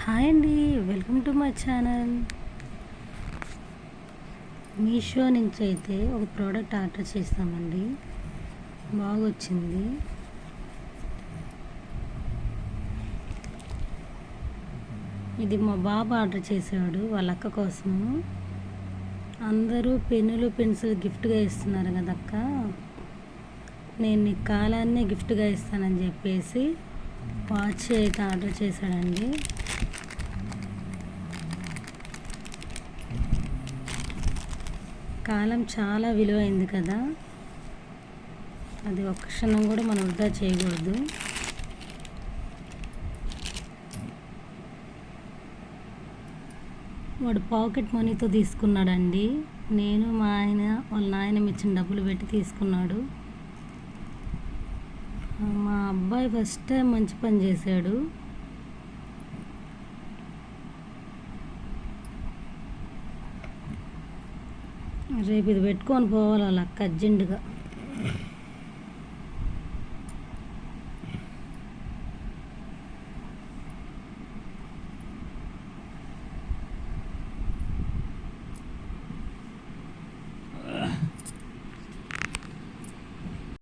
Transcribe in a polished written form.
Hi అండి, welcome to my channel. Meesho నుంచి అయితే ఒక ప్రోడక్ట్ ఆర్డర్ చేస్తామండి, బాగా వచ్చింది. ఇది మా బాబు ఆర్డర్ చేసాడు వాళ్ళ అక్క కోసము. అందరూ పెన్నులు పెన్సిల్ గిఫ్ట్గా ఇస్తున్నారు కదక్క, నేను నీ కాలాన్నే గిఫ్ట్గా ఇస్తానని చెప్పేసి వాచ్ అయితే ఆర్డర్ చేశాడండి. కాలం చాలా విలువైంది కదా, అది ఒక్క క్షణం కూడా మనం వృధా చేయకూడదు. వాడు పాకెట్ మనీతో తీసుకున్నాడండి. నేను మా ఆయన వాళ్ళ నాయన ఇచ్చిన డబ్బులు పెట్టి తీసుకున్నాడు. మా అబ్బాయి ఫస్ట్ టైం మంచి పని చేశాడు. రేపు ఇది పెట్టుకొని పోవాలి వాళ్ళ అక్క అర్జెంటుగా.